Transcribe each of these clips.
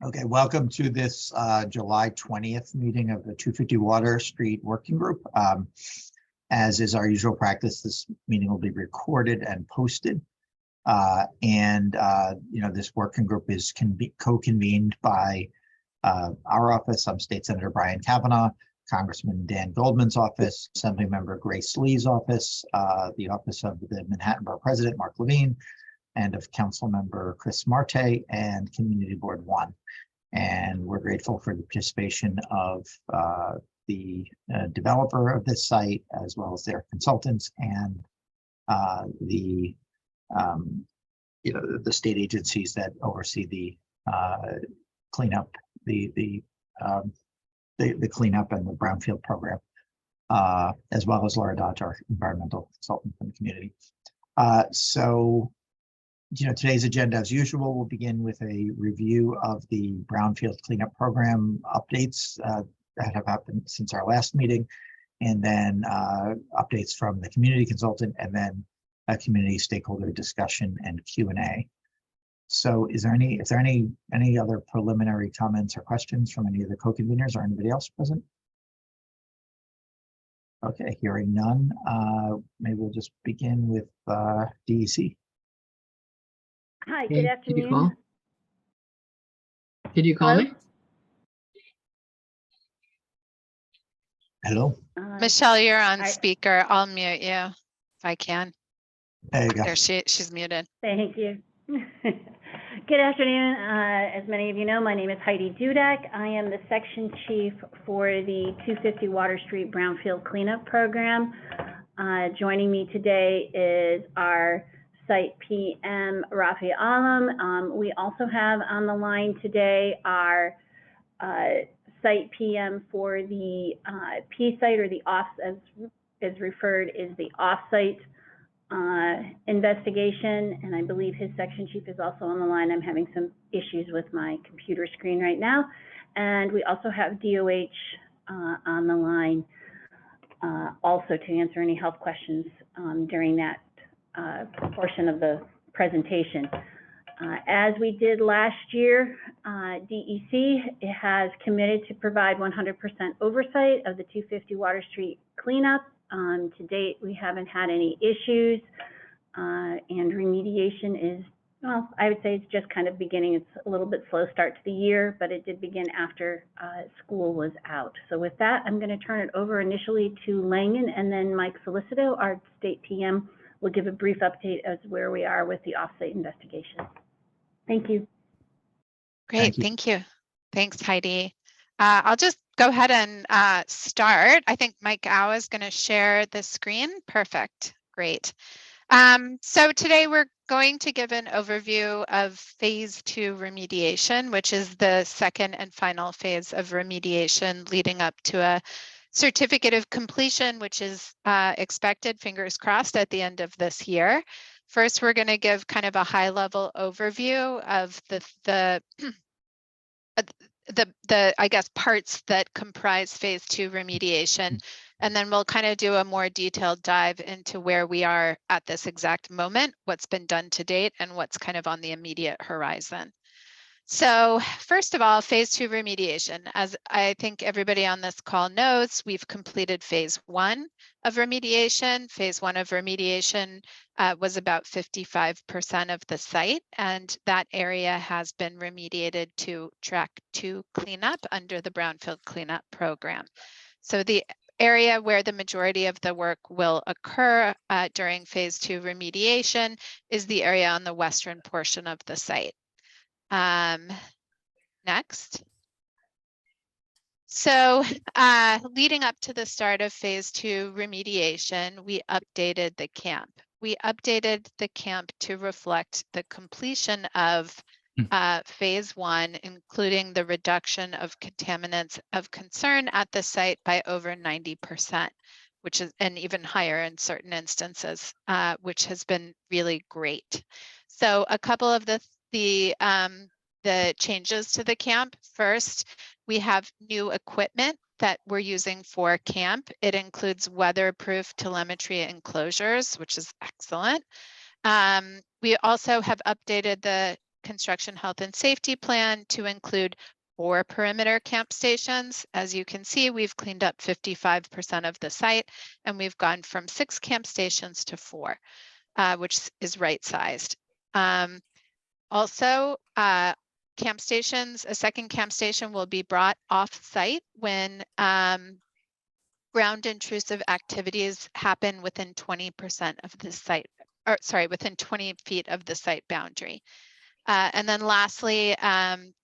Okay, welcome to this July 20th meeting of the 250 Water Street Working Group. As is our usual practice, this meeting will be recorded and posted. This working group is co-convened by our office. I'm State Senator Brian Kavanaugh, Congressman Dan Goldman's office, Assemblymember Grace Lee's office, the office of the Manhattan Borough President, Mark Levine, and of Council Member Chris Marte, and Community Board 1. And we're grateful for the participation of the developer of this site, as well as their consultants and the state agencies that oversee the cleanup, the cleanup and the Brownfield program, as well as Laura Dodge, our environmental consultant from the community. Today's agenda, as usual, will begin with a review of the Brownfield Cleanup Program updates that have happened since our last meeting, and then updates from the community consultant, and then a community stakeholder discussion and Q&A. So if there are any other preliminary comments or questions from any of the co-conveners or anybody else present? Okay, hearing none, maybe we'll just begin with DEC. Hi, good afternoon. Did you call me? Hello. Michelle, you're on speaker. I'll mute you if I can. There you go. There, she's muted. Thank you. Good afternoon. As many of you know, my name is Heidi Dudak. I am the section chief for the 250 Water Street Brownfield Cleanup Program. Joining me today is our Site PM, Rafi Alam. We also have on the line today our Site PM for the P site, or the off, as referred, is the off-site investigation, and I believe his section chief is also on the line. I'm having some issues with my computer screen right now. And we also have DOH on the line also to answer any health questions during that portion of the presentation. As we did last year, DEC has committed to provide 100% oversight of the 250 Water Street cleanup. To date, we haven't had any issues, and remediation is, well, I would say it's just kind of beginning. It's a little bit slow start to the year, but it did begin after school was out. So with that, I'm going to turn it over initially to Langan, and then Mike Solicito, our state PM, will give a brief update as where we are with the offsite investigation. Thank you. Great, thank you. Thanks, Heidi. I'll just go ahead and start. I think Mike Au is going to share the screen. Perfect, great. So today we're going to give an overview of phase 2 remediation, which is the second and final phase of remediation leading up to a certificate of completion, which is expected, fingers crossed, at the end of this year. First, we're going to give kind of a high-level overview of the I guess parts that comprise phase 2 remediation, and then we'll kind of do a more detailed dive into where we are at this exact moment, what's been done to date, and what's kind of on the immediate horizon. So first of all, phase 2 remediation. As I think everybody on this call knows, we've completed phase 1 of remediation. Phase 1 of remediation was about 55% of the site, and that area has been remediated to track 2 cleanup under the Brownfield Cleanup Program. So the area where the majority of the work will occur during phase 2 remediation is the area on the western portion of the site. Next. So leading up to the start of phase 2 remediation, we updated the camp. We updated the camp to reflect the completion of phase 1, including the reduction of contaminants of concern at the site by over 90%, which is, and even higher in certain instances, which has been really great. So a couple of the changes to the camp. First, we have new equipment that we're using for camp. It includes weatherproof telemetry enclosures, which is excellent. We also have updated the construction health and safety plan to include 4 perimeter camp stations. As you can see, we've cleaned up 55% of the site, and we've gone from 6 camp stations to 4, which is right-sized. Also, camp stations, a second camp station will be brought off-site when ground intrusive activities happen within 20% of the site, or sorry, within 20 feet of the site boundary. And then lastly,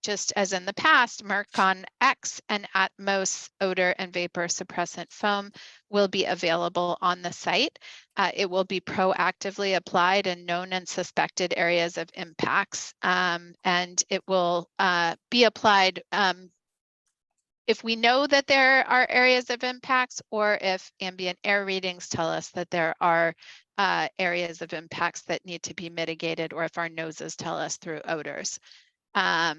just as in the past, Mercon X and Atmos odor and vapor suppressant foam will be available on the site. It will be proactively applied in known and suspected areas of impacts, and it will be applied if we know that there are areas of impacts, or if ambient air readings tell us that there are areas of impacts that need to be mitigated, or if our noses tell us through odors. So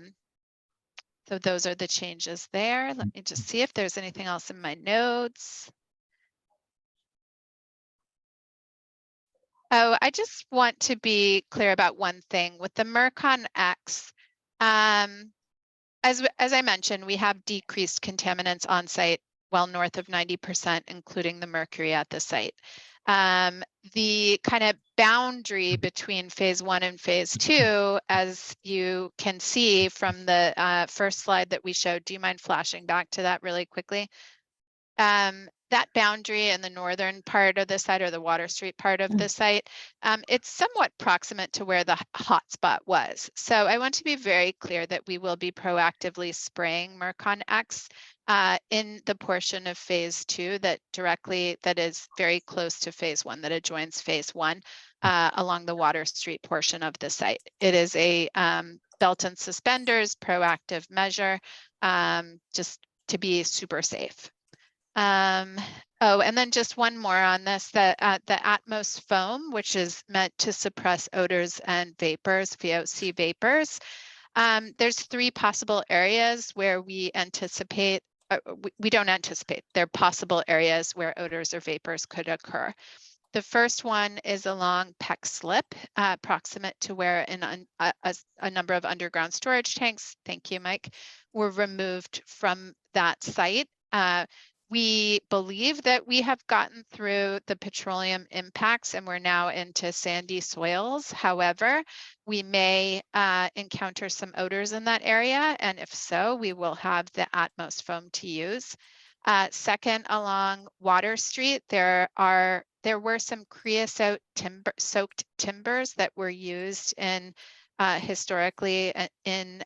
those are the changes there. Let me just see if there's anything else in my notes. Oh, I just want to be clear about one thing with the Mercon X. As I mentioned, we have decreased contaminants on site well north of 90%, including the mercury at the site. The kind of boundary between phase 1 and phase 2, as you can see from the first slide that we showed, do you mind flashing back to that really quickly? That boundary in the northern part of the site, or the Water Street part of the site, it's somewhat proximate to where the hotspot was. So I want to be very clear that we will be proactively spraying Mercon X in the portion of phase 2 that is very close to phase 1, that adjoins phase 1 along the Water Street portion of the site. It is a belt and suspenders proactive measure, just to be super safe. Oh, and then just one more on this, the Atmos foam, which is meant to suppress odors and vapors, VOC vapors. There's 3 possible areas where we anticipate, we don't anticipate, they're possible areas where odors or vapors could occur. The first one is along Peck Slip, proximate to where a number of underground storage tanks, thank you, Mike, were removed from that site. We believe that we have gotten through the petroleum impacts and we're now into sandy soils. However, we may encounter some odors in that area, and if so, we will have the Atmos foam to use. Second, along Water Street, there were some creosote soaked timbers that were used in historically in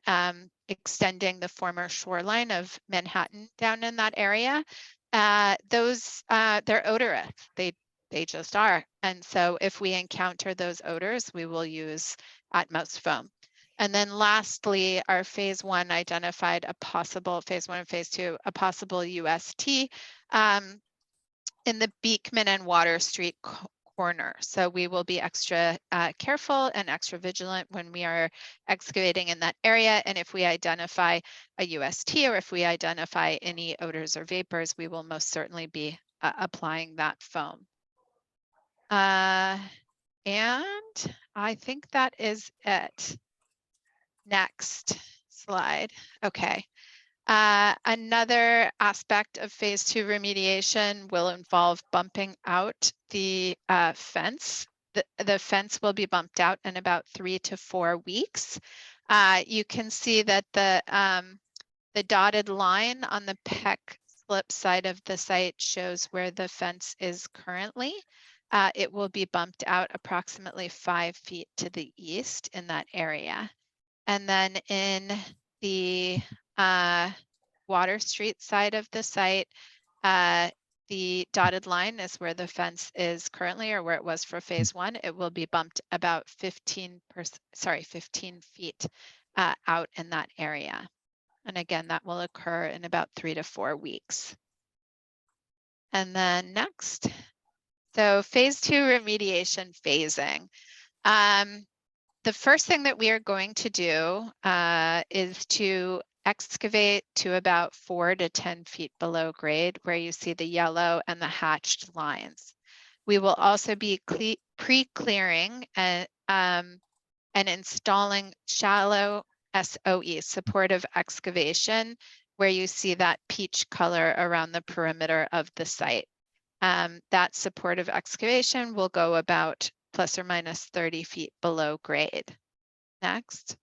extending the former shoreline of Manhattan down in that area. They're odorous. They just are. And so if we encounter those odors, we will use Atmos foam. And then lastly, our phase 1 identified a possible, phase 1 and phase 2, a possible UST in the Beekman and Water Street corner. So we will be extra careful and extra vigilant when we are excavating in that area. And if we identify a UST, or if we identify any odors or vapors, we will most certainly be applying that foam. And I think that is it. Next slide. Okay. Another aspect of phase 2 remediation will involve bumping out the fence. The fence will be bumped out in about 3 to 4 weeks. You can see that the dotted line on the Peck Slip side of the site shows where the fence is currently. It will be bumped out approximately 5 feet to the east in that area. And then in the Water Street side of the site, the dotted line is where the fence is currently, or where it was for phase 1. It will be bumped about 15 feet out in that area. And again, that will occur in about 3 to 4 weeks. And then next, so phase 2 remediation phasing. The first thing that we are going to do is to excavate to about 4 to 10 feet below grade, where you see the yellow and the hatched lines. We will also be pre-clearing and installing shallow SOE, supportive excavation, where you see that peach color around the perimeter of the site. That supportive excavation will go about plus or minus 30 feet below grade. Next.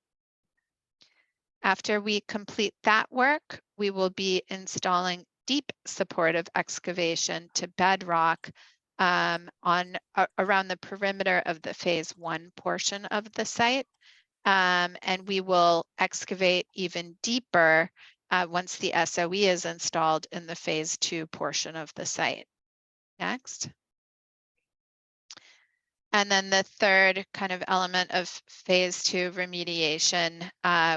After we complete that work, we will be installing deep supportive excavation to bedrock around the perimeter of the phase 1 portion of the site. And we will excavate even deeper once the SOE is installed in the phase 2 portion of the site. Next. And then the third kind of element of phase 2 remediation,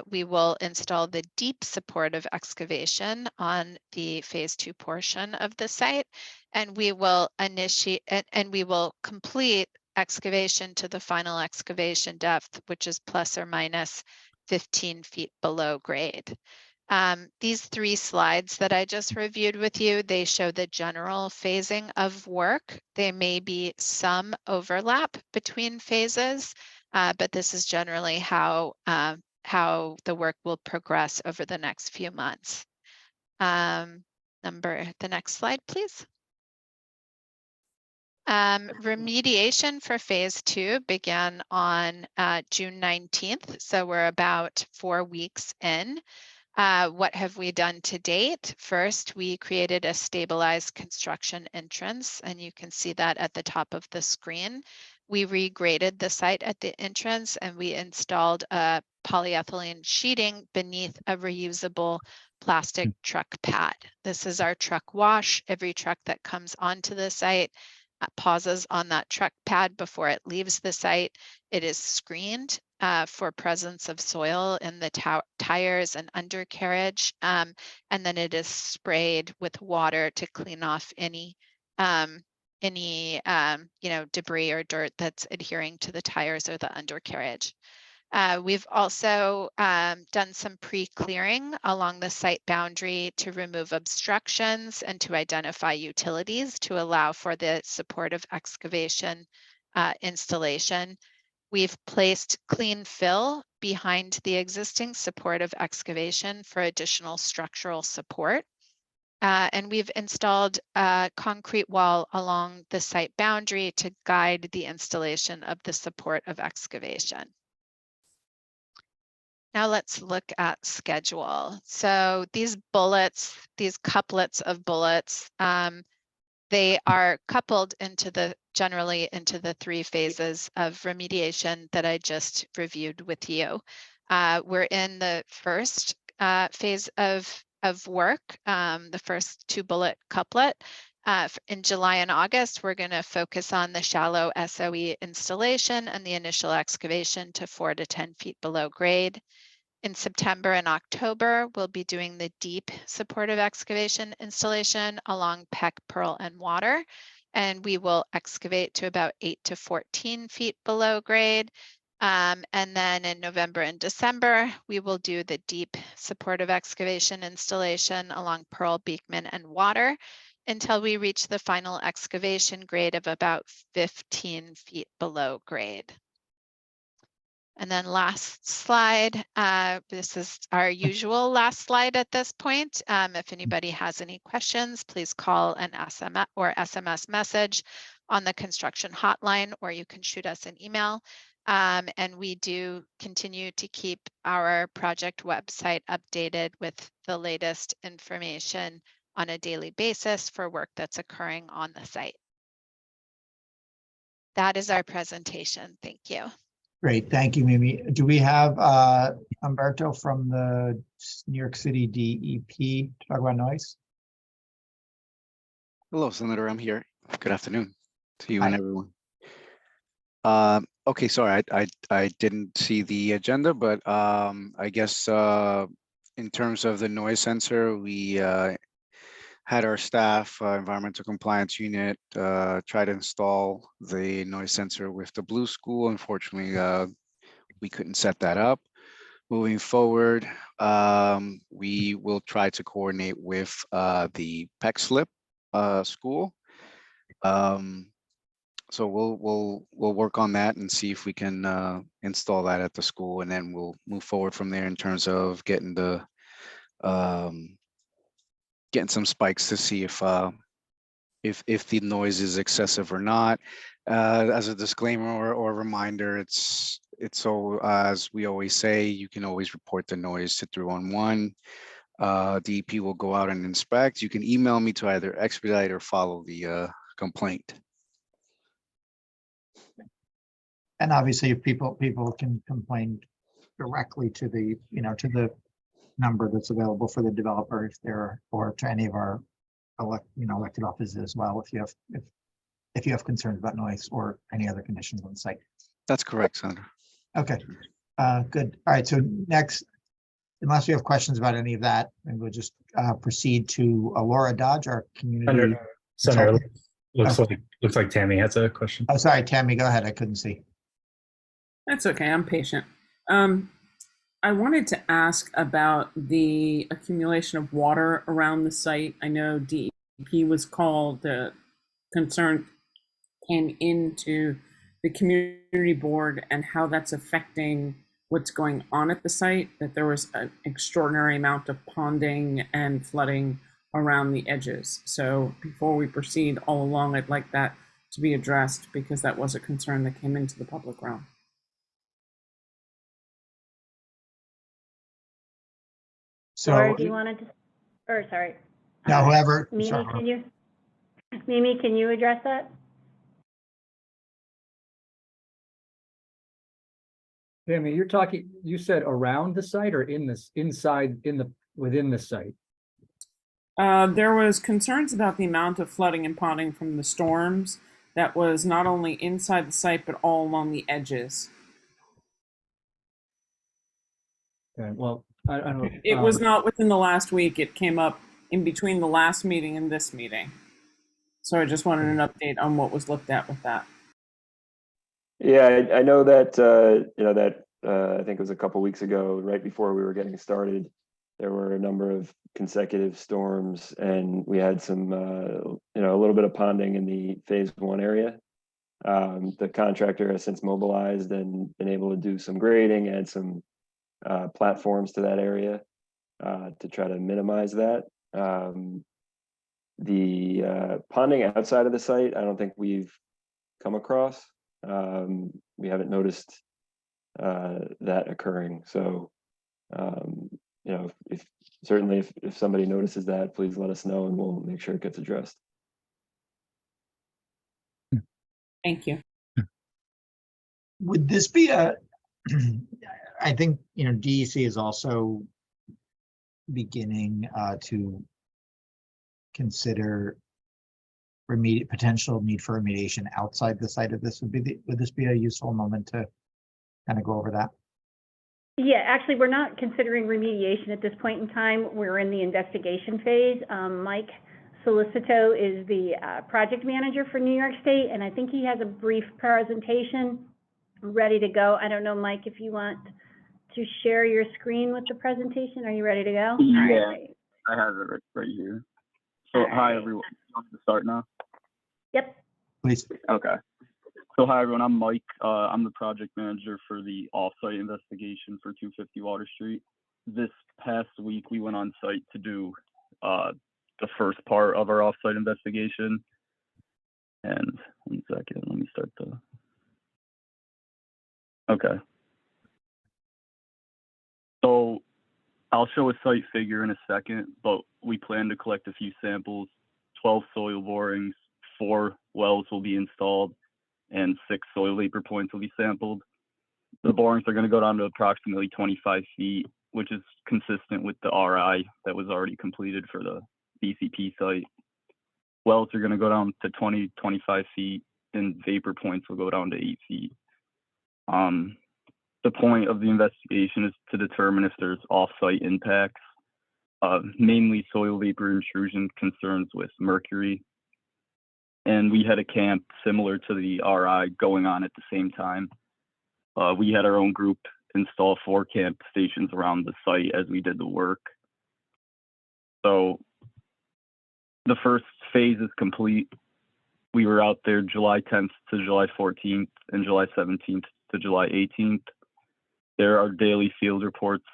we will install the deep supportive excavation on the phase 2 portion of the site, and we will initiate and we will complete excavation to the final excavation depth, which is plus or minus 15 feet below grade. These 3 slides that I just reviewed with you, they show the general phasing of work. There may be some overlap between phases, but this is generally how the work will progress over the next few months. The next slide, please. Remediation for phase 2 began on June 19th, so we're about 4 weeks in. What have we done to date? First, we created a stabilized construction entrance, and you can see that at the top of the screen. We regraded the site at the entrance, and we installed a polyethylene sheeting beneath a reusable plastic truck pad. This is our truck wash. Every truck that comes onto the site pauses on that truck pad before it leaves the site. It is screened for presence of soil in the tires and undercarriage, and then it is sprayed with water to clean off any debris or dirt that's adhering to the tires or the undercarriage. We've also done some pre-clearing along the site boundary to remove obstructions and to identify utilities to allow for the supportive excavation installation. We've placed clean fill behind the existing supportive excavation for additional structural support. And we've installed a concrete wall along the site boundary to guide the installation of the support of excavation. Now let's look at schedule. So these bullets, these couplets of bullets, they are coupled generally into the 3 phases of remediation that I just reviewed with you. We're in the first phase of work, the first 2 bullet couplet. In July and August, we're going to focus on the shallow SOE installation and the initial excavation to 4 to 10 feet below grade. In September and October, we'll be doing the deep supportive excavation installation along Peck, Pearl, and Water, and we will excavate to about 8 to 14 feet below grade. And then in November and December, we will do the deep supportive excavation installation along Pearl, Beekman, and Water until we reach the final excavation grade of about 15 feet below grade. And then last slide, this is our usual last slide at this point. If anybody has any questions, please call an SMS message on the construction hotline, or you can shoot us an email. And we do continue to keep our project website updated with the latest information on a daily basis for work that's occurring on the site. That is our presentation. Thank you. Great, thank you, Mimi. Do we have Umberto from the New York City DEP to talk about noise? Hello, Senator. I'm here. Good afternoon to you Hi. and everyone. Okay, sorry, I didn't see the agenda, but I guess in terms of the noise sensor, we had our staff, environmental compliance unit, try to install the noise sensor with the Blue School. Unfortunately, we couldn't set that up. Moving forward, we will try to coordinate with the Peck Slip school. So we'll work on that and see if we can install that at the school, and then we'll move forward from there in terms of getting the getting some spikes to see if the noise is excessive or not. As a disclaimer or reminder, it's so as we always say, you can always report the noise to 311. DEP will go out and inspect. You can email me to either expedite or follow the complaint. And obviously, if people can complain directly to the, to the number that's available for the developer, if they're, or to any of our elected offices as well, if you have concerns about noise or any other conditions on the site. That's correct, Senator. Okay, good. All right, so next, unless you have questions about any of that, and we'll just proceed to Laura Dodge, our community. Senator, looks like Tammy has a question. Oh, sorry, Tammy, go ahead. I couldn't see. That's okay. I'm patient. I wanted to ask about the accumulation of water around the site. I know DEP was called. The concern came into the community board and how that's affecting what's going on at the site, that there was an extraordinary amount of ponding and flooding around the edges. So before we proceed all along, I'd like that to be addressed because that was a concern that came into the public realm. So, Laura, do you want to, or sorry. no, whoever. Mimi, sorry. can you address that? Tammy, you said around the site or within the site? There was concerns about the amount of flooding and ponding from the storms that was not only inside the site, but all along the edges. Okay, well, I don't. It was not within the last week. It came up in between the last meeting and this meeting. So I just wanted an update on what was looked at with that. Yeah, I know that, I think it was a couple weeks ago, right before we were getting started, there were a number of consecutive storms and we had some, a little bit of ponding in the phase 1 area. The contractor has since mobilized and been able to do some grading and some platforms to that area to try to minimize that. The ponding outside of the site, I don't think we've come across. We haven't noticed that occurring. So, if somebody notices that, please let us know and we'll make sure it gets addressed. Thank you. Would this be I think, DEC is also beginning to consider potential need for remediation outside the site of this. Would this be a useful moment to kind of go over that? Yeah, actually, we're not considering remediation at this point in time. We're in the investigation phase. Mike Solicito is the project manager for New York State, and I think he has a brief presentation ready to go. I don't know, Mike, if you want to share your screen with the presentation. Are you ready to go? Yeah, right. I have it right here. So hi, everyone. You want me to start now? Yep. Please. Okay. So hi, everyone. I'm Mike. I'm the project manager for the off-site investigation for 250 Water Street. This past week, we went on site to do the first part of our off-site investigation. And 1 second, let me start Okay. So I'll show a site figure in a second, but we plan to collect a few samples, 12 soil borings, 4 wells will be installed, and 6 soil vapor points will be sampled. The borings are going to go down to approximately 25 feet, which is consistent with the RI that was already completed for the BCP site. Wells are going to go down to 25 feet, and vapor points will go down to 8 feet. The point of the investigation is to determine if there's off-site impacts, mainly soil vapor intrusion concerns with mercury. And we had a camp similar to the RI going on at the same time. We had our own group install 4 camp stations around the site as we did the work. So the first phase is complete. We were out there July 10th to July 14th and July 17th to July 18th. There are daily field reports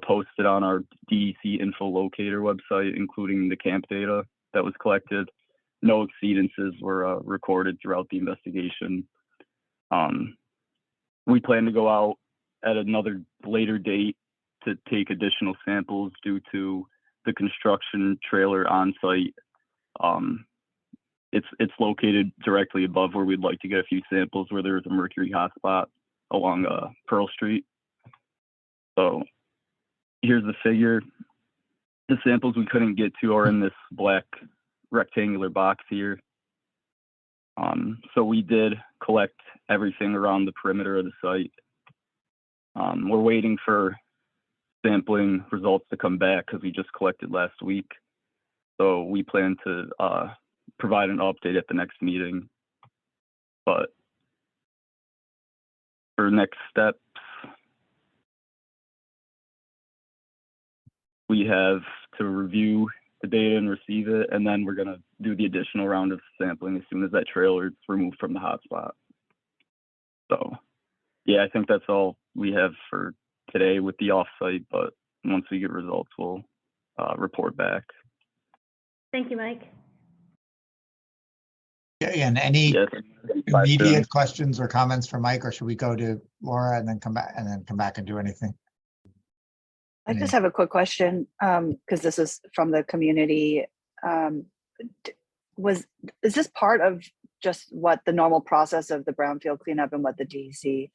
posted on our DEC info locator website, including the camp data that was collected. No exceedances were recorded throughout the investigation. We plan to go out at another later date to take additional samples due to the construction trailer on site. It's located directly above where we'd like to get a few samples where there's a mercury hotspot along Pearl Street. So here's the figure. The samples we couldn't get to are in this black rectangular box here. So we did collect everything around the perimeter of the site. We're waiting for sampling results to come back because we just collected last week. So we plan to provide an update at the next meeting. But for next steps, we have to review the data and receive it, and then we're gonna do the additional round of sampling as soon as that trailer is removed from the hotspot. So yeah, I think that's all we have for today with the offsite, but once we get results, we'll report back. Thank you, Mike. Okay, and any Yes. immediate questions or comments for Mike, or should we go to Laura and then come back and do anything? I just have a quick question, because this is from the community. Is this part of just what the normal process of the brownfield cleanup and what the DEC,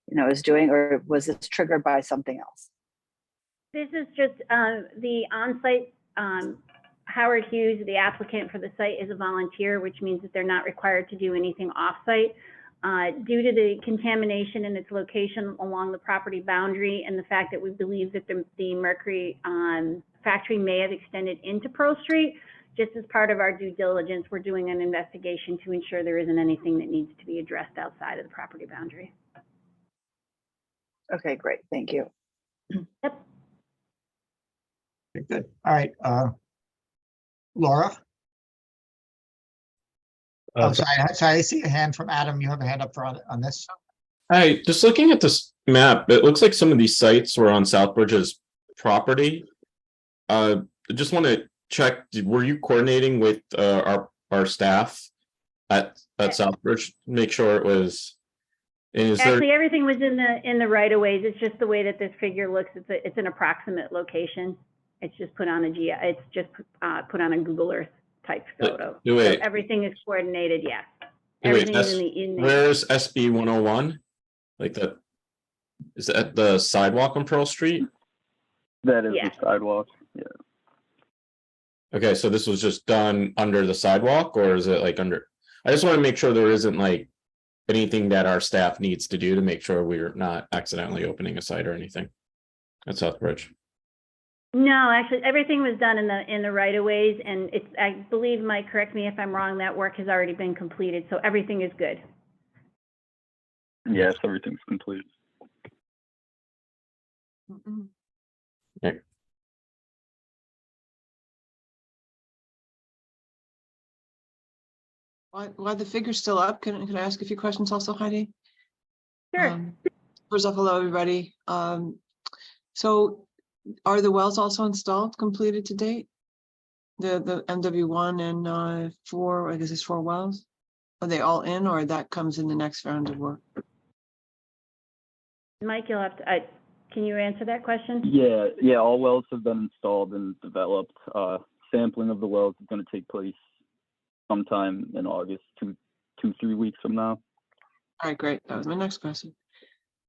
is doing, or was this triggered by something else? This is just the on-site. Howard Hughes, the applicant for the site, is a volunteer, which means that they're not required to do anything off-site. Due to the contamination and its location along the property boundary and the fact that we believe that the mercury factory may have extended into Pearl Street, just as part of our due diligence, we're doing an investigation to ensure there isn't anything that needs to be addressed outside of the property boundary. Okay, great, thank you. Yep. Okay, good. All right, Laura. Oh, sorry, I see a hand from Adam. You have a hand up for on this. Hi, just looking at this map, it looks like some of these sites were on Southbridge's property. I just want to check, were you coordinating with our staff at Southbridge? Make sure it was. Actually, everything was in the right of ways. It's just the way that this figure looks. It's an approximate location. It's just put on a put on a Google Earth type photo. So everything is coordinated. Yes. Everything is in the. Where's SB 101? Like that? Is that the sidewalk on Pearl Street? That is the sidewalk. Yeah. Okay, so this was just done under the sidewalk, or is it like under? I just want to make sure there isn't like anything that our staff needs to do to make sure we're not accidentally opening a site or anything at Southbridge. No, actually, everything was done in the right of ways, and it's. I believe, Mike, correct me if I'm wrong. That work has already been completed, so everything is good. Yes, everything's complete. Okay. While the figure's still up, can I ask a few questions also, Heidi? Sure. First off, hello, everybody. So are the wells also installed, completed to date? The MW1 and 4, I guess it's 4 wells. Are they all in, or that comes in the next round of work? Mike, you'll have to. Can you answer that question? Yeah. All wells have been installed and developed. Sampling of the wells is going to take place sometime in August, 2-3 weeks from now. All right, great. That was my next question.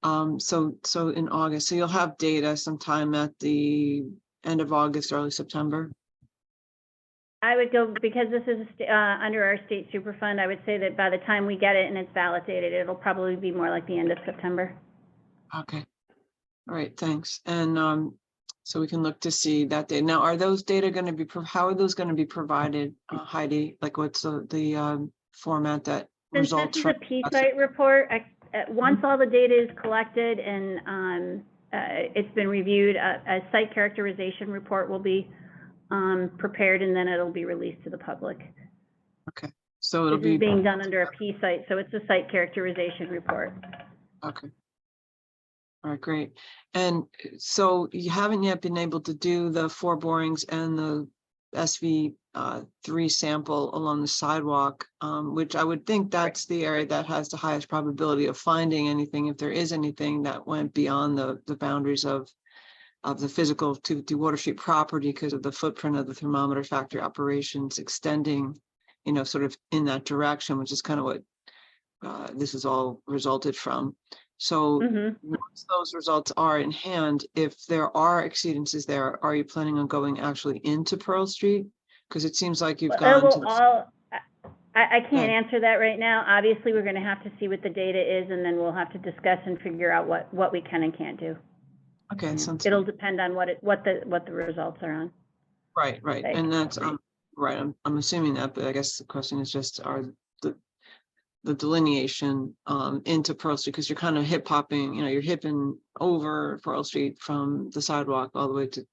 So in August, so you'll have data sometime at the end of August, early September. I would go, because this is under our state superfund, I would say that by the time we get it and it's validated, it'll probably be more like the end of September. Okay. All right, thanks. And so we can look to see that data. Now, are those data going to be, how are those going to be provided, Heidi? Like what's the format that Since results this is from? a P-site report, once all the data is collected and it's been reviewed, a site characterization report will be prepared, and then it'll be released to the public. Okay, So it'll This is be, being done under a P site, so it's a site characterization report. okay. All right, great. And so you haven't yet been able to do the 4 borings and the SV3 sample along the sidewalk, which I would think that's the area that has the highest probability of finding anything, if there is anything that went beyond the boundaries of the physical 250 Water Street property because of the footprint of the thermometer factory operations extending, you know, sort of in that direction, which is kind of what this is all resulted from. So once those results are in hand, if there are exceedances there, are you planning on going actually into Pearl Street? Because it seems like you've gone to the. I can't answer that right now. Obviously, we're gonna have to see what the data is, and then we'll have to discuss and figure out what we can and can't do. Okay, sounds It'll good. depend on what the results are on. Right, Okay. and that's right. I'm assuming that, but I guess the question is just are the delineation into Pearl Street, because you're kind of hip hopping, you know, you're hipping over Pearl Street from the sidewalk all the way to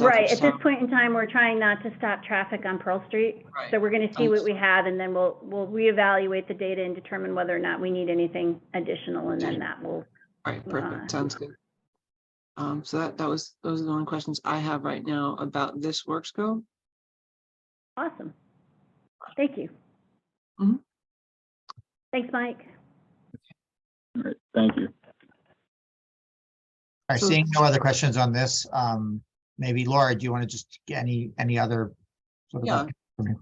Right, Southbridge at this Town. point in time, we're trying not to stop traffic on Pearl Street. Right. So we're gonna see what we have, and then we'll reevaluate the data and determine whether or not we need anything additional, and then that will. Right, perfect, sounds good. So those are the only questions I have right now about this work scope. Awesome. Thank you. Mhm. Thanks, Mike. All right, thank you. All right, So- seeing no other questions on this, maybe Laura, do you want to just get any other sort of? Yeah. update from you?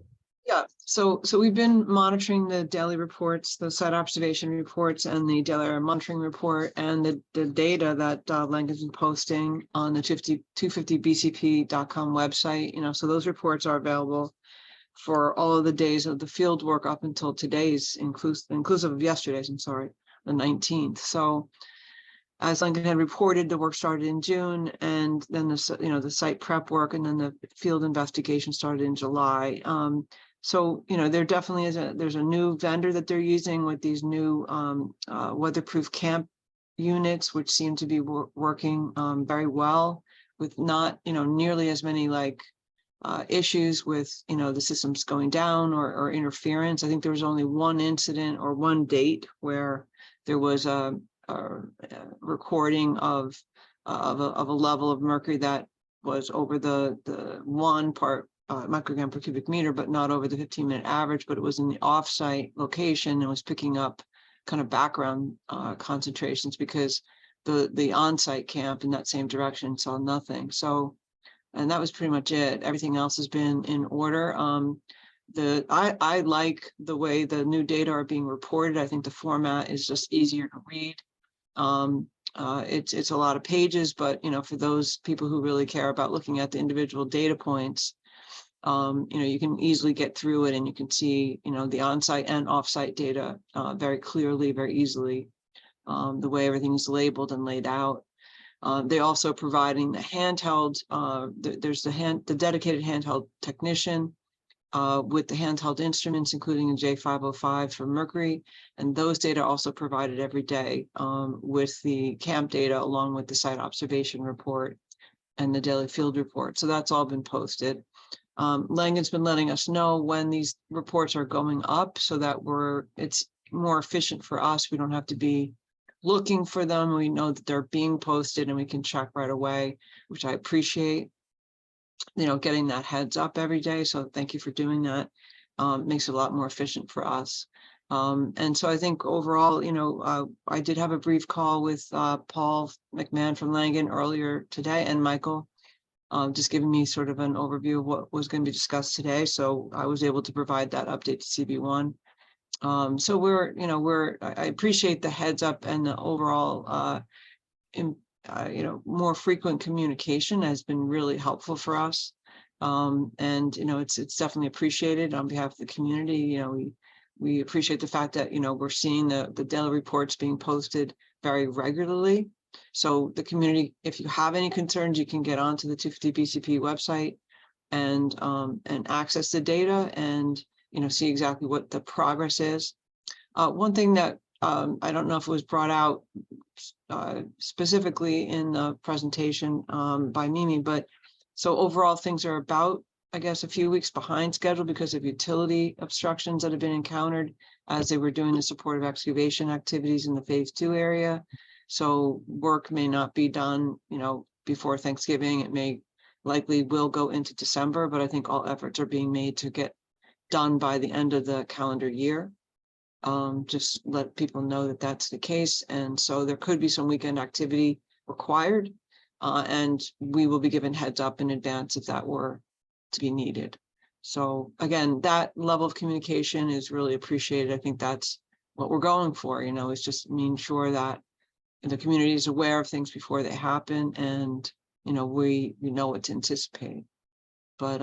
Yeah, so we've been monitoring the daily reports, the site observation reports and the daily area monitoring report and the data that Langan's been posting on the 250bcp.com website, you know, so those reports are available for all of the days of the field work up until today's, inclusive of yesterday's, I'm sorry, the 19th. So as Langan had reported, the work started in June, and then the site prep work, and then the field investigation started in July. So, you know, there definitely is there's a new vendor that they're using with these new weatherproof camp units, which seem to be working very well, with not, you know, nearly as many issues with, you know, the systems going down or interference. I think there was only one incident or one date where there was a recording of a level of mercury that was over the 1 part microgram per cubic meter, but not over the 15-minute average, but it was in the offsite location and was picking up kind of background concentrations, because the on-site camp in that same direction saw nothing. So, and that was pretty much it. Everything else has been in order. I like the way the new data are being reported. I think the format is just easier to read. It's a lot of pages, but, you know, for those people who really care about looking at the individual data points, you know, you can easily get through it and you can see, you know, the on-site and off-site data very clearly, very easily, the way everything is labeled and laid out. They're also providing the handheld, there's the dedicated handheld technician with the handheld instruments, including a J505 for mercury. And those data are also provided every day with the camp data, along with the site observation report and the daily field report. So that's all been posted. Langan's been letting us know when these reports are going up so that it's more efficient for us. We don't have to be looking for them. We know that they're being posted and we can check right away, which I appreciate, you know, getting that heads up every day. So thank you for doing that. Makes it a lot more efficient for us. And so I think overall, you know, I did have a brief call with Paul McMahon from Langan earlier today, and Michael, just giving me sort of an overview of what was going to be discussed today. So I was able to provide that update to CB1. So I appreciate the heads up and the overall, you know, more frequent communication has been really helpful for us. And, you know, it's definitely appreciated on behalf of the community. You know, we appreciate the fact that, you know, we're seeing the daily reports being posted very regularly. So the community, if you have any concerns, you can get onto the 250BCP website and access the data and, you know, see exactly what the progress is. One thing that I don't know if it was brought out specifically in the presentation by Mimi, but so overall things are about I guess, a few weeks behind schedule because of utility obstructions that have been encountered as they were doing the supportive excavation activities in the phase 2 area. So work may not be done, before Thanksgiving. It may likely will go into December, but I think all efforts are being made to get done by the end of the calendar year. Just let people know that that's the case. And so there could be some weekend activity required. And we will be given heads up in advance if that were to be needed. So again, that level of communication is really appreciated. I think that's what we're going for, is just making sure that the community is aware of things before they happen, and we know what to anticipate. But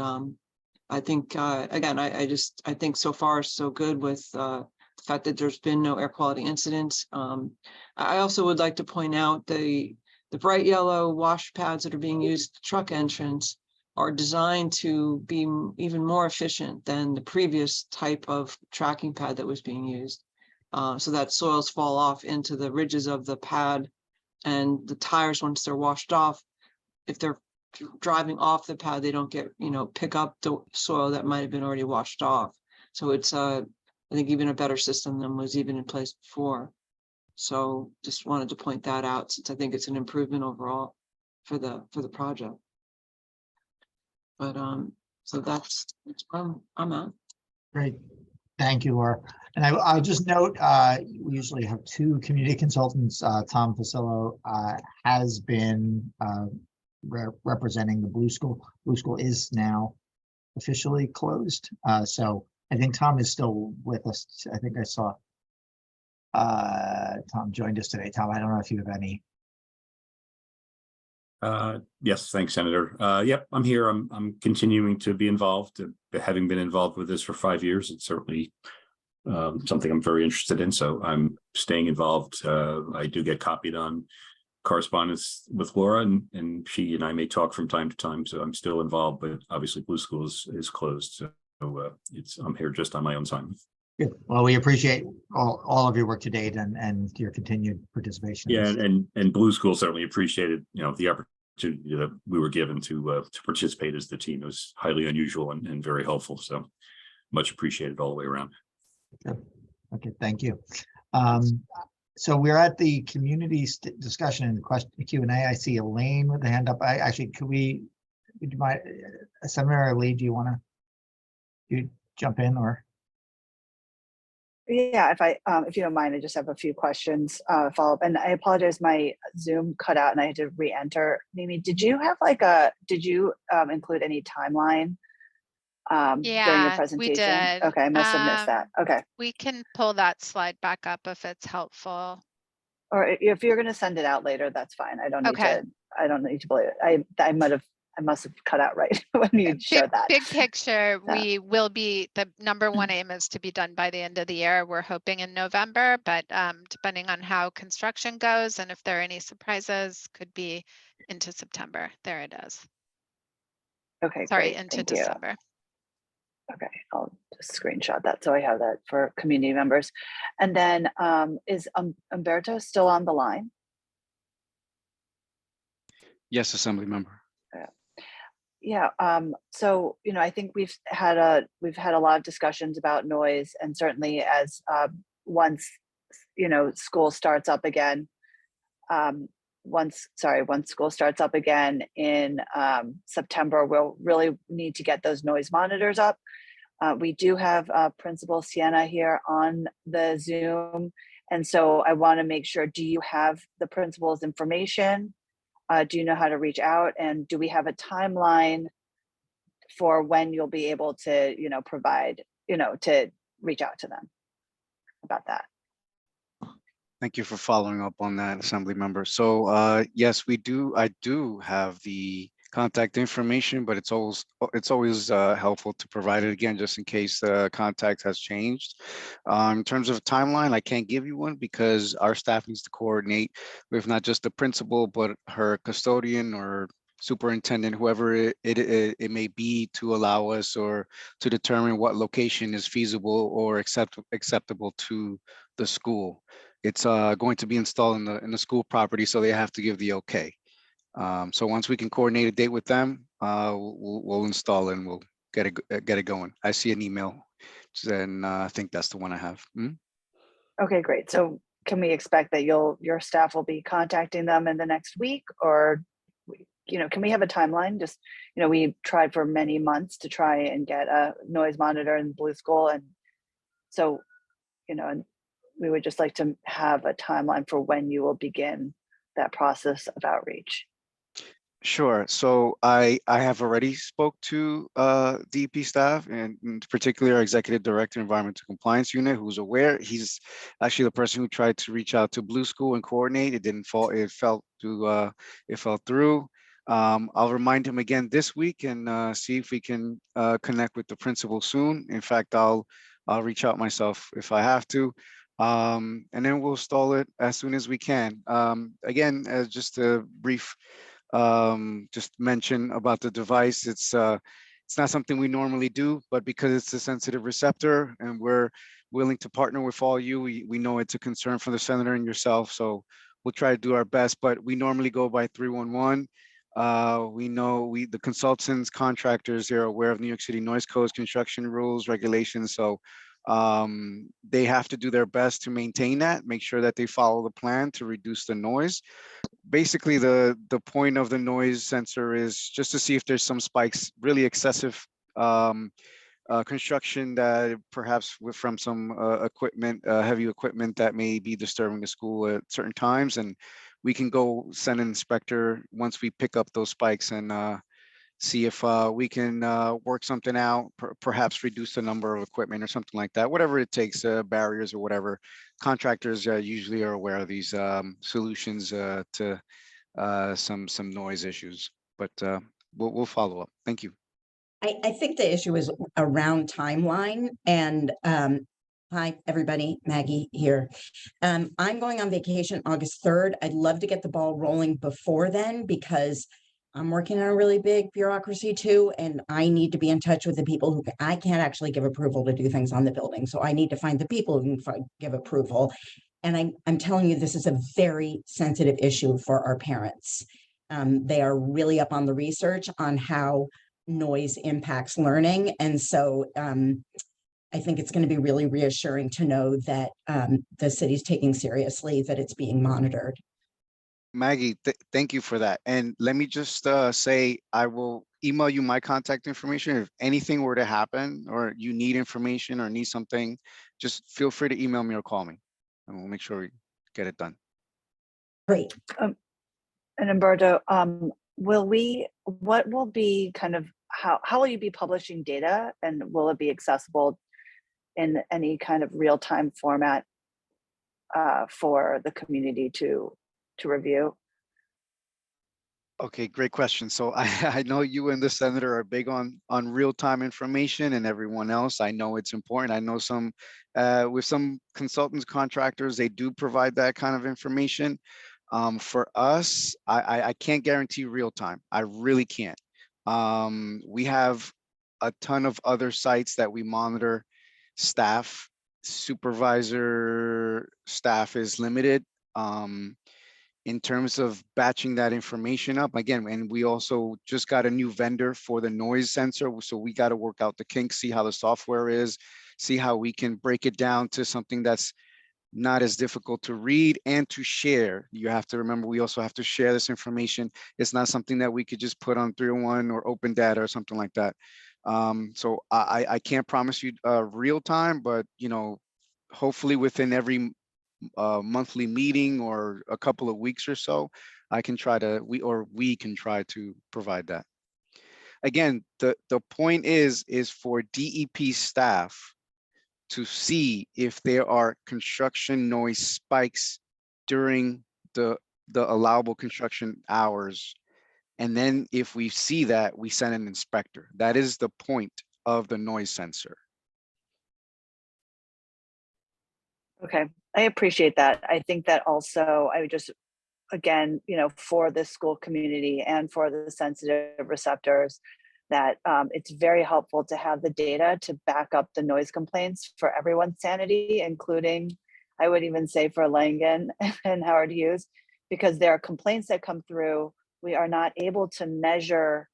I think again, I think so far so good with the fact that there's been no air quality incidents. I also would like to point out the bright yellow wash pads that are being used at the truck entrance are designed to be even more efficient than the previous type of tracking pad that was being used. So that soils fall off into the ridges of the pad, and the tires, once they're washed off, if they're driving off the pad, they don't get, pick up the soil that might have been already washed off. So it's, I think, even a better system than was even in place before. So just wanted to point that out, since I think it's an improvement overall for the project. But so that's I'm out. Great. Thank you, Laura. And I'll just note, we usually have two community consultants. Tom Fasillo has been representing the Blue School. Blue School is now officially closed. So I think Tom is still with us. I think I saw Tom joined us today. Tom, I don't know if you have any. Yes, thanks, Senator. Yep, I'm here. I'm continuing to be involved. Having been involved with this for 5 years, it's certainly something I'm very interested in. So I'm staying involved. I do get copied on correspondence with Laura, and she and I may talk from time to time. So I'm still involved, but obviously Blue School is closed. So I'm here just on my own time. Good. Well, we appreciate all of your work to date and your continued participation. Yeah, and Blue School certainly appreciated, the opportunity that we were given to participate as the team. It was highly unusual and very helpful. So much appreciated all the way around. Okay, thank you. So we're at the community discussion and question Q&A. I see Elaine with the hand up. Would you mind, Senator or Lee, do you want to jump in or? Yeah, if you don't mind, I just have a few questions follow up. And I apologize, my Zoom cut out and I had to re-enter. Mimi, did you have did you include any timeline during your presentation? We did. Okay, I must have missed that. Okay. We can pull that slide back up if it's helpful. Or if you're going to send it out later, that's fine. I don't need to believe it. I must have cut out right when you showed that. Big picture, we will be, the number one aim is to be done by the end of the year. We're hoping in November, but depending on how construction goes and if there are any surprises, could be into September. There it is. Okay, sorry, great. into Thank December. You. Okay, I'll just screenshot that so I have that for community members. And then is Umberto still on the line? Yes, Assembly Member. Yeah, so I think we've had a lot of discussions about noise, and certainly as once school starts up again, once school starts up again in September, we'll really need to get those noise monitors up. We do have Principal Sienna here on the Zoom, and so I want to make sure, do you have the principal's information? Do you know how to reach out, and do we have a timeline for when you'll be able to, provide, to reach out to them about that? Thank you for following up on that, Assembly Member. So yes, I do have the contact information, but it's always helpful to provide it again, just in case the contact has changed. In terms of timeline, I can't give you one because our staff needs to coordinate with not just the principal, but her custodian or superintendent, whoever it may be, to allow us or to determine what location is feasible or acceptable to the school. It's going to be installed in the school property, so they have to give the okay. So once we can coordinate a date with them, we'll install it and we'll get it going. I see an email, and I think that's the one I have. Okay, great. So can we expect that your staff will be contacting them in the next week, or, can we have a timeline? Just, we tried for many months to try and get a noise monitor in Blue School. And so, and we would just like to have a timeline for when you will begin that process of outreach. Sure. So I have already spoke to DEP staff, and in particular our executive director, environmental compliance unit, who's aware. He's actually the person who tried to reach out to Blue School and coordinate. It didn't fall. It fell through. I'll remind him again this week and see if we can connect with the principal soon. In fact, I'll reach out myself if I have to. And then we'll stall it as soon as we can. Again, as just a brief just mention about the device. It's not something we normally do, but because it's a sensitive receptor and we're willing to partner with all you, we know it's a concern for the senator and yourself. So we'll try to do our best, but we normally go by 311. We know the consultants, contractors, they're aware of New York City noise codes, construction rules, regulations. So they have to do their best to maintain that, make sure that they follow the plan to reduce the noise. Basically, the point of the noise sensor is just to see if there's some spikes, really excessive construction that perhaps from some equipment, heavy equipment that may be disturbing the school at certain times. And we can go send an inspector once we pick up those spikes and see if we can work something out, perhaps reduce the number of equipment or something like that, whatever it takes, barriers or whatever. Contractors usually are aware of these solutions to some noise issues, but we'll follow up. Thank you. I think the issue is around timeline. And hi, everybody, Maggie here. I'm going on vacation August 3rd. I'd love to get the ball rolling before then because I'm working on a really big bureaucracy too, and I need to be in touch with the people who I can't actually give approval to do things on the building. So I need to find the people who can give approval. And I'm telling you, this is a very sensitive issue for our parents. They are really up on the research on how noise impacts learning. And so I think it's going to be really reassuring to know that the city's taking seriously that it's being monitored. Maggie, thank you for that. And let me just say, I will email you my contact information. If anything were to happen or you need information or need something, just feel free to email me or call me and we'll make sure we get it done. Great. And Umberto, what will be kind of, how will you be publishing data, and will it be accessible in any kind of real-time format for the community to review? Okay, great question. So I know you and the senator are big on real-time information, and everyone else. I know it's important. I know some with some consultants, contractors, they do provide that kind of information. For us, I can't guarantee real-time. I really can't. We have a ton of other sites that we monitor. Staff, supervisor staff is limited. In terms of batching that information up again, and we also just got a new vendor for the noise sensor, so we got to work out the kinks, see how the software is, see how we can break it down to something that's not as difficult to read and to share. You have to remember, we also have to share this information. It's not something that we could just put on 301 or open data or something like that. So I can't promise you real time, but hopefully within every monthly meeting or a couple of weeks or so, we can try to provide that. Again, the point is for DEP staff to see if there are construction noise spikes during the allowable construction hours. And then if we see that, we send an inspector. That is the point of the noise sensor. Okay, I appreciate that. I think that also, I would just, again, for the school community and for the sensitive receptors, that it's very helpful to have the data to back up the noise complaints for everyone's sanity, including, I would even say, for Langan and Howard Hughes, because there are complaints that come through. We are not able to measure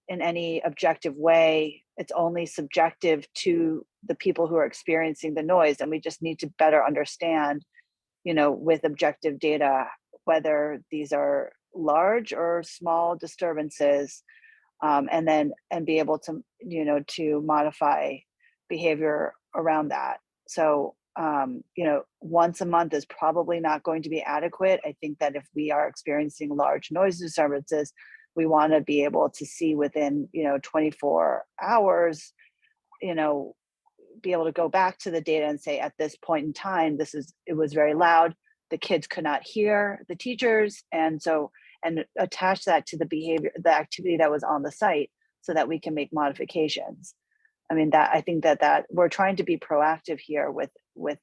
in any objective way it's only subjective to the people who are experiencing the noise, and we just need to better understand, with objective data, whether these are large or small disturbances, and be able to, to modify behavior around that. So, once a month is probably not going to be adequate. I think that if we are experiencing large noise disturbances, we want to be able to see within, 24 hours, be able to go back to the data and say, at this point in time, it was very loud. The kids could not hear the teachers. And attach that to the behavior, the activity that was on the site, so that we can make modifications. I mean, I think that we're trying to be proactive here with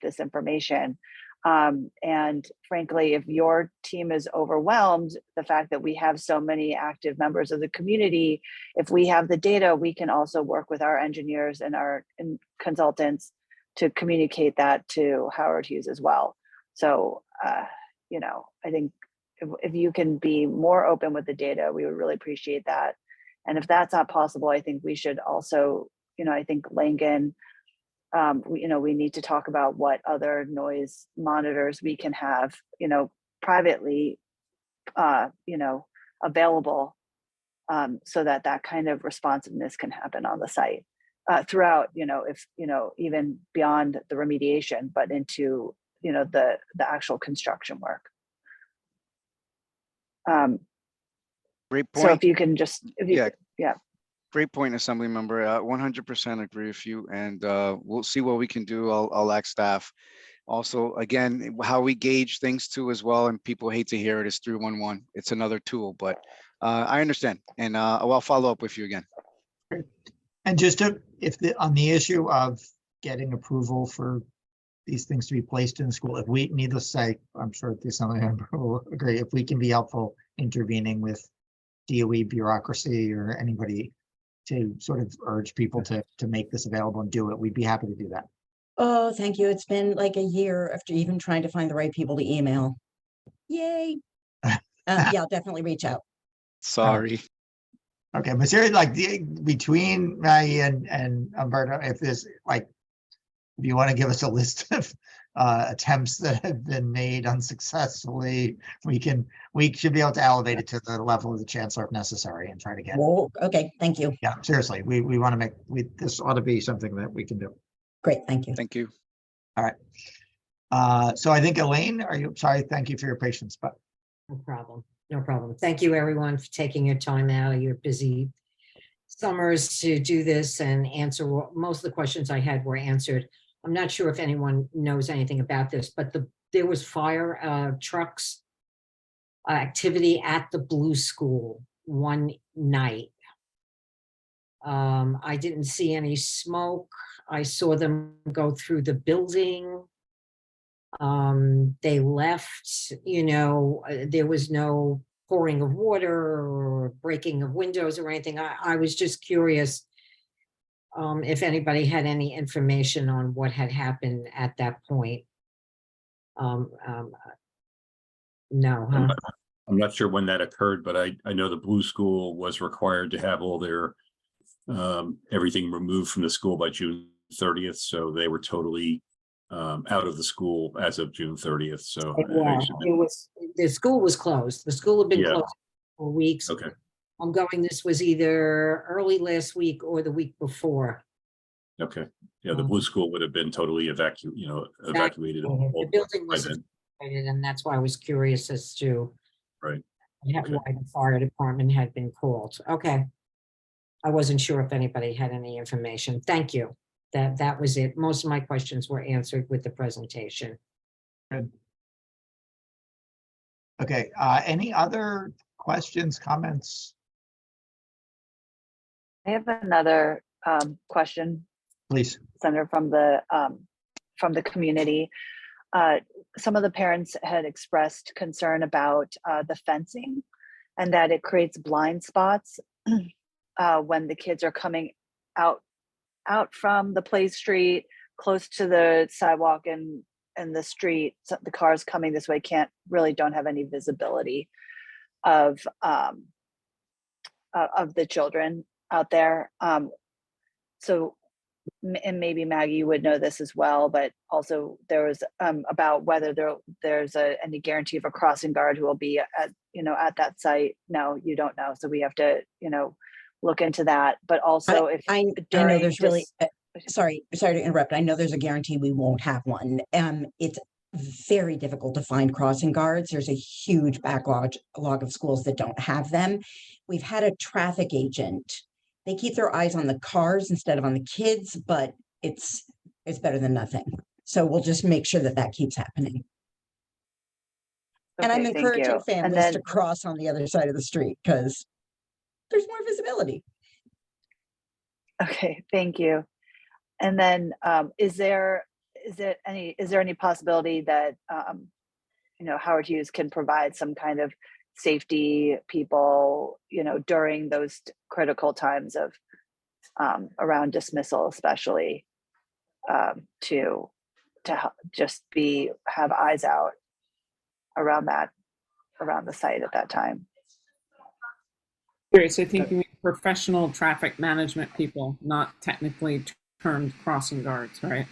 this information. And frankly, if your team is overwhelmed, the fact that we have so many active members of the community, if we have the data, we can also work with our engineers and our consultants to communicate that to Howard Hughes as well. So, I think if you can be more open with the data, we would really appreciate that. And if that's not possible, I think we should also, I think Langan, we need to talk about what other noise monitors we can have, privately, available, so that kind of responsiveness can happen on the site throughout, if, even beyond the remediation, but into, the actual construction work. Great So point. if you can just, yeah. Great point, Assembly Member. 100% agree with you, and we'll see what we can do. I'll ask staff. Also, again, how we gauge things too as well, and people hate to hear it, is 311. It's another tool, but I understand, and I'll follow up with you again. And just on the issue of getting approval for these things to be placed in the school, if we need to say, I'm sure the Assembly Member will agree, if we can be helpful intervening with DOE bureaucracy or anybody to sort of urge people to make this available and do it, we'd be happy to do that. Oh, thank you. It's been like a year after even trying to find the right people to email. Yay. Yeah, I'll definitely reach out. Sorry. Okay, but seriously, between Maggie and Umberto, if you want to give us a list of attempts that have been made unsuccessfully, we should be able to elevate it to the level of the chancellor if necessary and try to get. Whoa, okay, thank you. Yeah, seriously, we want to this ought to be something that we can do. Great, thank you. Thank you. All right. So I think Elaine, sorry, thank you for your patience, but. No problem. No problem. Thank you, everyone, for taking your time out of your busy summers to do this and answer. Most of the questions I had were answered. I'm not sure if anyone knows anything about this, but there was fire trucks activity at the Blue School one night. I didn't see any smoke. I saw them go through the building. They left, there was no pouring of water or breaking of windows or anything. I was just curious if anybody had any information on what had happened at that point. No, huh? I'm not sure when that occurred, but I know the Blue School was required to have all their everything removed from the school by June 30th. So they were totally out of the school as of June 30th. So yeah, the school was closed. The school had been closed for weeks. Okay. I'm going, this was either early last week or the week before. Okay. Yeah, the Blue School would have been totally evacuated. The building was evacuated, and that's why I was curious as to why the fire department had been called. Okay. I wasn't sure if anybody had any information. Thank you. That was it. Most of my questions were answered with the presentation. Good. Okay, any other questions, comments? I have another question. Please. Senator, from the community. Some of the parents had expressed concern about the fencing and that it creates blind spots when the kids are coming out from the play street close to the sidewalk and the street. So the cars coming this way don't have any visibility of the children out there. so, and maybe Maggie would know this as well, but also there was about whether there's any guarantee of a crossing guard who will be at, at that site. No, you don't know. So we have to, look into that. But also if I know during there's really, this- sorry to interrupt. I know there's a guarantee we won't have one. It's very difficult to find crossing guards. There's a huge backlog of schools that don't have them. We've had a traffic agent. They keep their eyes on the cars instead of on the kids, but it's better than nothing. So we'll just make sure that keeps happening. And I'm Okay, thank encouraging you. And families then, to cross on the other side of the street because there's more visibility. okay, thank you. And then is there any possibility that Howard Hughes can provide some kind of safety people, during those critical times of around dismissal, especially to just have eyes out around the site at that time. Curious, I think you mean professional traffic management people, not technically termed crossing guards, right?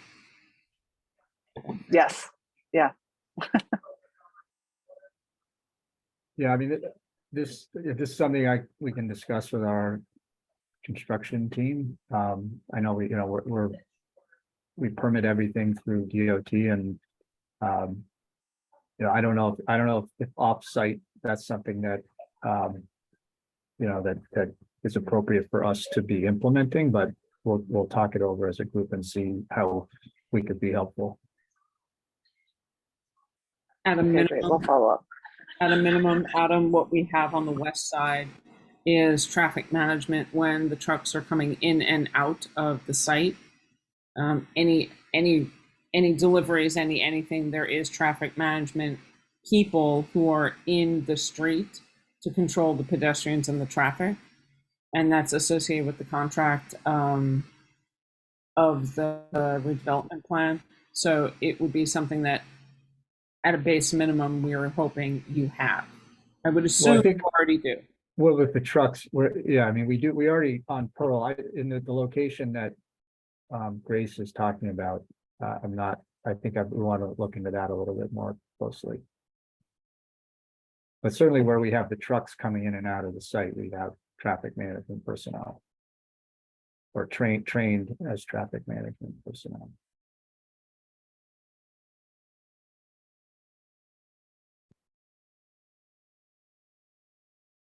Yes. Yeah. Yeah, I mean, this is something we can discuss with our construction team. I know we permit everything through DOT, and I don't know if off-site that's something that that is appropriate for us to be implementing, but we'll talk it over as a group and see how we could be helpful. At a Okay, minimum, great. We'll follow up. At a minimum, Adam, what we have on the west side is traffic management when the trucks are coming in and out of the site. Any deliveries, anything, there is traffic management people who are in the street to control the pedestrians and the traffic. And that's associated with the contract of the redevelopment plan. So it would be something that at a base minimum, we are hoping you have. I would assume you already do. Well, with the trucks, we already on Pearl, in the location that Grace is talking about. I think we want to look into that a little bit more closely. But certainly where we have the trucks coming in and out of the site, we have traffic management personnel. Or trained as traffic management personnel.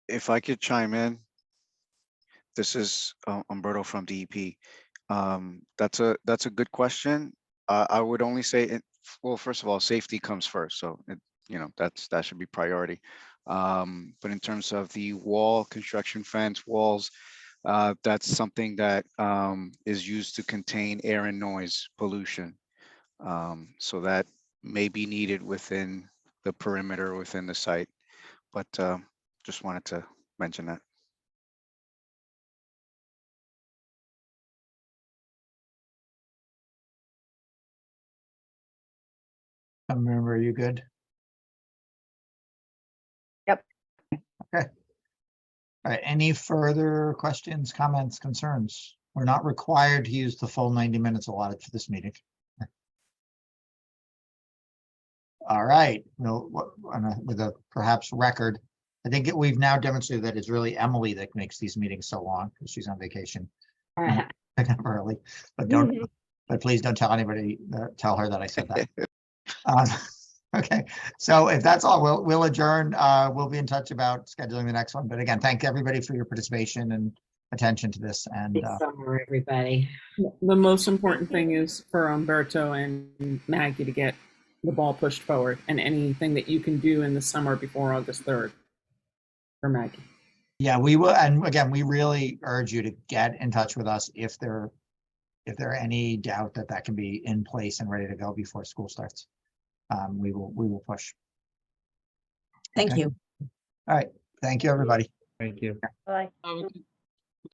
If I could chime in, this is Umberto from DEP. That's a good question. I would only say, well, first of all, safety comes first, so that should be priority. But in terms of the wall construction, fence walls, that's something that is used to contain air and noise pollution. So that may be needed within the perimeter within the site, but just wanted to mention that. Remember, are you good? Yep. Okay. All right, any further questions, comments, concerns? We're not required to use the full 90 minutes allotted for this meeting. All right, well, with a perhaps record, I think we've now demonstrated that it's really Emily that makes these meetings so long because she's on vacation. Early, but please don't tell anybody, tell her that I said that. Okay, so if that's all, we'll adjourn. We'll be in touch about scheduling the next one. But again, thank everybody for your participation and attention to this. And Good summer, everybody. The most important thing is for Umberto and Maggie to get the ball pushed forward, and anything that you can do in the summer before August 3rd for Maggie. Yeah, we will. And again, we really urge you to get in touch with us if there are any doubt that can be in place and ready to go before school starts. We will push. Thank you. All right. Thank you, everybody. Thank you. Bye.